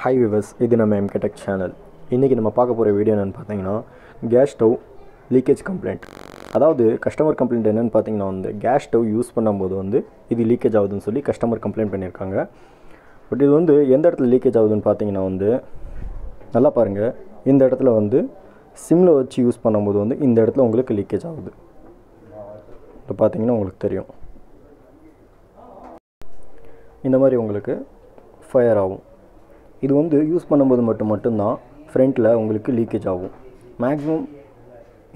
Hi viewers, இது நம்ம MK Tech channel. இன்னைக்கு நம்ம பார்க்க போற வீடியோ என்னன்னு பாத்தீங்கன்னா கேஸ் ஸ்டவ் லீக்கேஜ் கம்ப்ளைண்ட். அதாவது கஸ்டமர் கம்ப்ளைண்ட் என்னன்னு பாத்தீங்கன்னா வந்து கேஸ் ஸ்டவ் யூஸ் பண்ணும்போது வந்து இது லீக்கேஜ் ஆகுதுன்னு சொல்லி கஸ்டமர் கம்ப்ளைண்ட் பண்ணிருக்காங்க. பட் இது வந்து எந்த இடத்துல லீக்கேஜ் ஆகுதுன்னு பாத்தீங்கன்னா வந்து நல்லா பாருங்க. இந்த இடத்துல வந்து சிம்ல வச்சு யூஸ் பண்ணும்போது வந்து இந்த இடத்துல உங்களுக்கு லீக்கேஜ் ஆகுது. இது பாத்தீங்கன்னா உங்களுக்கு தெரியும். இந்த மாதிரி உங்களுக்கு ஃபயர் ஆகும். இது வந்து யூஸ் பண்ணும்போது மட்டும்தான் ஃப்ரண்ட்டில் உங்களுக்கு லீக்கேஜ் ஆகும். மேக்ஸிமம்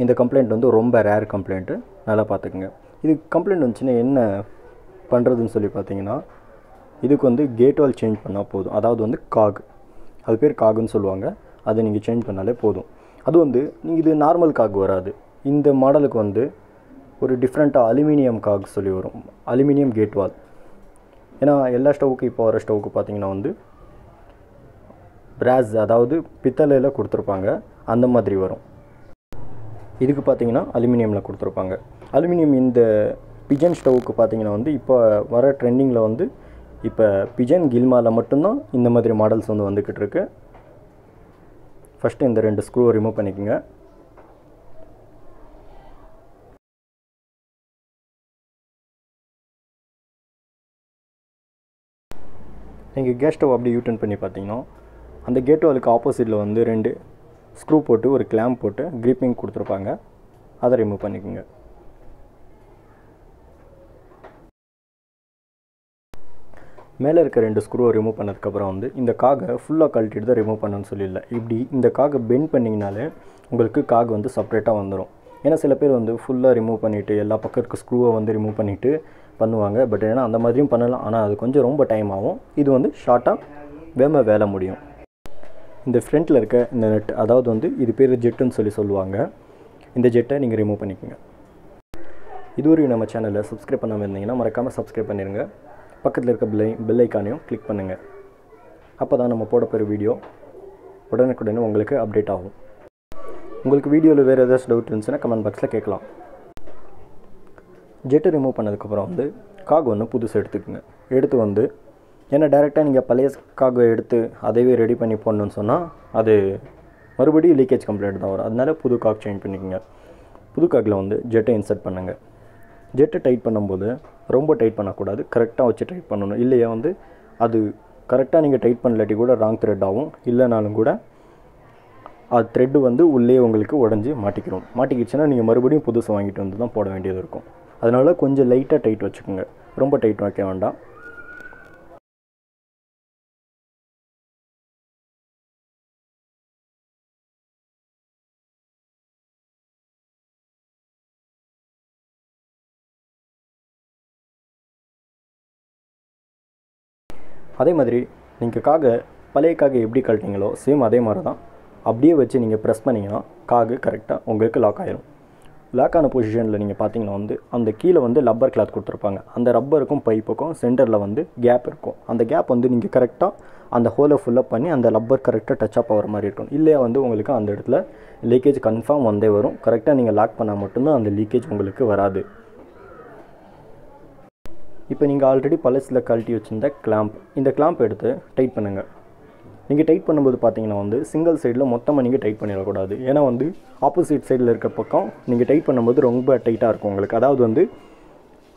இந்த கம்ப்ளைண்ட் வந்து ரொம்ப ரேர் கம்ப்ளைண்ட்டு, நல்லா பார்த்துக்குங்க. இது கம்ப்ளைண்ட் வந்துச்சுன்னா என்ன பண்ணுறதுன்னு சொல்லி பார்த்தீங்கன்னா இதுக்கு வந்து கேட் வால் சேஞ்ச் பண்ணால் போதும். அதாவது வந்து காக், அது பேர் காகுன்னு சொல்லுவாங்க. அதை நீங்கள் சேஞ்ச் பண்ணாலே போதும். அது வந்து இது நார்மல் காக் வராது. இந்த மாடலுக்கு வந்து ஒரு டிஃப்ரெண்ட்டாக அலுமினியம் காக் சொல்லி வரும், அலுமினியம் கேட் வால். ஏன்னா எல்லா ஸ்டவ்வுக்கு இப்போ வர ஸ்டவ்வுக்கு பார்த்தீங்கன்னா வந்து பிராஸ், அதாவது பித்தளையில் கொடுத்துருப்பாங்க, அந்த மாதிரி வரும். இதுக்கு பார்த்தீங்கன்னா அலுமினியமில் கொடுத்துருப்பாங்க. அலுமினியம் இந்த பிஜன் ஸ்டவ்வுக்கு பார்த்தீங்கன்னா வந்து இப்போ வர ட்ரெண்டிங்கில் வந்து இப்போ பிஜன் கில்மாவில் மட்டும்தான் இந்த மாதிரி மாடல்ஸ் வந்து வந்துக்கிட்டு இருக்கு. ஃபஸ்ட்டு இந்த 2 ஸ்க்ரூவை ரிமூவ் பண்ணிக்கோங்க. நீங்கள் கேஸ் ஸ்டவ் அப்படி யூட்டர்ன் பண்ணி பார்த்தீங்கன்னா அந்த கேட் வாலுக்கு ஆப்போசிட்டில் வந்து 2 ஸ்க்ரூ போட்டு ஒரு கிளாம்ப் போட்டு கிரிப்பிங் கொடுத்துருப்பாங்க. அதை ரிமூவ் பண்ணிக்கோங்க. மேலே இருக்க 2 ஸ்க்ரூவை ரிமூவ் பண்ணதுக்கப்புறம் வந்து இந்த காகை ஃபுல்லாக கழட்டிட்டு தான் ரிமூவ் பண்ணணும்னு சொல்லிடல. இப்படி இந்த காகை பெண்ட் பண்ணிங்கனாலே உங்களுக்கு காகு வந்து செப்பரேட்டாக வந்துடும். ஏன்னா சில பேர் வந்து ஃபுல்லாக ரிமூவ் பண்ணிவிட்டு எல்லா பக்கம் இருக்க ஸ்க்ரூவை வந்து ரிமூவ் பண்ணிவிட்டு பண்ணுவாங்க. பட் ஏன்னா அந்த மாதிரியும் பண்ணலாம், ஆனால் அது கொஞ்சம் ரொம்ப டைம் ஆகும். இது வந்து ஷார்ட்டாக வேலை முடியும். இந்த ஃப்ரண்ட்டில் இருக்க இந்த நெட், அதாவது வந்து இது பேர் ஜெட்டுன்னு சொல்லுவாங்க. இந்த ஜெட்டை நீங்கள் ரிமூவ் பண்ணிக்கோங்க. இதுவரையும் நம்ம சேனலை சப்ஸ்கிரைப் பண்ணாமல் இருந்தீங்கன்னா மறக்காமல் சப்ஸ்கிரைப் பண்ணிடுங்க. பக்கத்தில் இருக்க பெல் ஐக்கானையும் கிளிக் பண்ணுங்கள். அப்போ தான் நம்ம போட போகிற வீடியோ உடனுக்குடனே உங்களுக்கு அப்டேட் ஆகும். உங்களுக்கு வீடியோவில் வேறு ஏதாச்சும் டவுட் இருந்துச்சுன்னா கமெண்ட் பாக்ஸில் கேட்கலாம். ஜெட்டை ரிமூவ் பண்ணதுக்கப்புறம் வந்து காக் ஒன்று புதுசு எடுத்துக்கோங்க. எடுத்து வந்து ஏன்னா டேரெக்டாக நீங்கள் பழைய காகை எடுத்து அதைவே ரெடி பண்ணி போடணுன்னு சொன்னால் அது மறுபடியும் லீக்கேஜ் கம்ப்ளைண்ட் தான் வரும். அதனால புது காக் சேஞ்ச் பண்ணிக்கோங்க. புது காக்கில் வந்து ஜெட்டை இன்சர்ட் பண்ணுங்கள். ஜெட்டை டைட் பண்ணும்போது ரொம்ப டைட் பண்ணக்கூடாது, கரெக்டாக வச்சு டைட் பண்ணணும். இல்லையா வந்து அது கரெக்டாக நீங்கள் டைட் பண்ணலாட்டி கூட ராங் த்ரெட் ஆகும். இல்லைனாலும் கூட அது த்ரெட்டு வந்து உள்ளே உங்களுக்கு உடஞ்சி மாட்டிக்கிடுச்சுன்னா நீங்கள் மறுபடியும் புதுசு வாங்கிட்டு வந்து தான் போட வேண்டியது இருக்கும். அதனால் கொஞ்சம் லைட்டாக டைட் வச்சுக்கோங்க, ரொம்ப டைட் வைக்க வேண்டாம். அதே மாதிரி நீங்கள் பழைய காகை எப்படி கழட்டிங்களோ சேம் அதே மாதிரி தான் அப்படியே வச்சு நீங்கள் ப்ரெஸ் பண்ணிங்கன்னா காகு கரெக்டாக உங்களுக்கு லாக் ஆகிடும். லாக் ஆன பொசிஷனில் நீங்கள் பார்த்தீங்கன்னா வந்து அந்த கீழே வந்து ரப்பர் கிளாத் கொடுத்துருப்பாங்க. அந்த ரப்பருக்கும் பைப்புக்கும் சென்டரில் வந்து கேப் இருக்கும். அந்த கேப் வந்து நீங்கள் கரெக்டாக அந்த ஹோலை ஃபுல்லப் பண்ணி அந்த ரப்பர் கரெக்டாக டச் அப் ஆகிற மாதிரி இருக்கும். இல்லையா வந்து உங்களுக்கு அந்த இடத்துல லீக்கேஜ் கன்ஃபார்ம் வந்தே வரும். கரெக்டாக நீங்கள் லாக் பண்ணால் மட்டும்தான் அந்த லீக்கேஜ் உங்களுக்கு வராது. இப்போ நீங்கள் ஆல்ரெடி பழசில் கழட்டி வச்சுருந்த கிளாம்ப், இந்த கிளாம்ப் எடுத்து டைட் பண்ணுங்கள். நீங்கள் டைட் பண்ணும்போது பார்த்தீங்கன்னா வந்து சிங்கிள் சைடில் மொத்தமாக நீங்கள் டைட் பண்ணிடக்கூடாது. ஏன்னா வந்து ஆப்போசிட் சைடில் இருக்க பக்கம் நீங்கள் டைட் பண்ணும்போது ரொம்ப டைட்டாக இருக்கும் உங்களுக்கு. அதாவது வந்து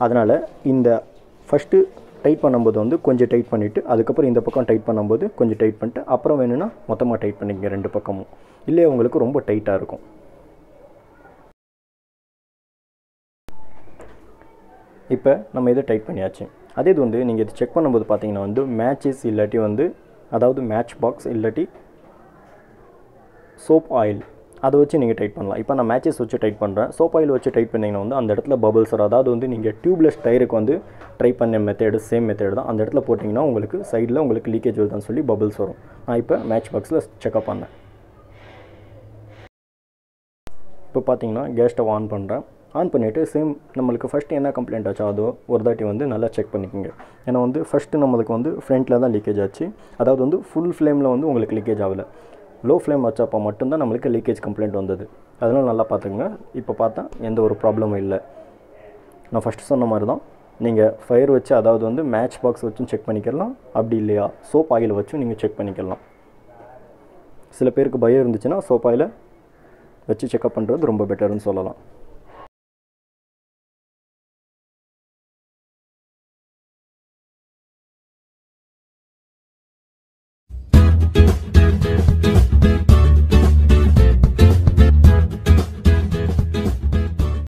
அதனால் இந்த ஃபஸ்ட்டு டைட் பண்ணும்போது வந்து கொஞ்சம் டைட் பண்ணிவிட்டு அதுக்கப்புறம் இந்த பக்கம் டைட் பண்ணும்போது கொஞ்சம் டைட் பண்ணிட்டு அப்புறம் வேணும்னா மொத்தமாக டைட் பண்ணிக்கங்க 2 பக்கமும். இல்லையா உங்களுக்கு ரொம்ப டைட்டாக இருக்கும். இப்போ நம்ம இதை டைட் பண்ணியாச்சு. அதே இது வந்து நீங்கள் இது செக் பண்ணும்போது பார்த்தீங்கன்னா வந்து மேட்சஸ் இல்லாட்டி வந்து அதாவது மேட்ச் பாக்ஸ் இல்லாட்டி சோப் ஆயில் அதை வச்சு நீங்கள் டைட் பண்ணலாம். இப்போ நான் மேட்சஸ் வச்சு டைட் பண்ணுறேன். சோப் ஆயில் வச்சு டைட் பண்ணிங்கன்னா வந்து அந்த இடத்துல பபிள்ஸ் வரும். அதாவது வந்து நீங்கள் டியூப்லெஸ் டயருக்கு வந்து ட்ரை பண்ண மெத்தேடு சேம் மெத்தேடு தான். அந்த இடத்துல போட்டிங்கன்னா உங்களுக்கு சைடில் உங்களுக்கு லீக்கேஜ் வருதான்னு சொல்லி பபிள்ஸ் வரும். நான் இப்போ மேட்ச் பாக்ஸில் செக்அப் பண்ணேன். இப்போ பார்த்தீங்கன்னா கேஸ் ஸ்டவ் ஆன் பண்ணுறேன். ஆன் பண்ணிவிட்டு சேம் நம்மளுக்கு ஃபஸ்ட்டு என்ன கம்ப்ளைண்ட் ஆச்சோ அதோ ஒரு தாட்டி வந்து நல்லா செக் பண்ணிக்கோங்க. ஏன்னா வந்து ஃபஸ்ட்டு நம்மளுக்கு வந்து ஃப்ரண்ட்டில் தான் லீக்கேஜ் ஆச்சு. அதாவது வந்து ஃபுல் ஃப்ளேமில் வந்து உங்களுக்கு லீக்கேஜ் ஆகலை, லோ ஃப்ளேம் வச்சப்போ மட்டும்தான் நம்மளுக்கு லீக்கேஜ் கம்ப்ளைண்ட் வந்தது. அதனால் நல்லா பார்த்துக்குங்க. இப்போ பார்த்தா எந்த ஒரு ப்ராப்ளமும் இல்லை. நான் ஃபஸ்ட்டு சொன்ன மாதிரி தான் நீங்கள் ஃபயர் வச்சு, அதாவது வந்து மேட்ச் பாக்ஸ் வச்சும் செக் பண்ணிக்கலாம். அப்படி இல்லையா சோப் ஆயில் வச்சும் நீங்கள் செக் பண்ணிக்கலாம். சில பேருக்கு பயம் இருந்துச்சுன்னா சோப் ஆயிலை வச்சு செக்அப் பண்ணுறது ரொம்ப பெட்டர்னு சொல்லலாம்.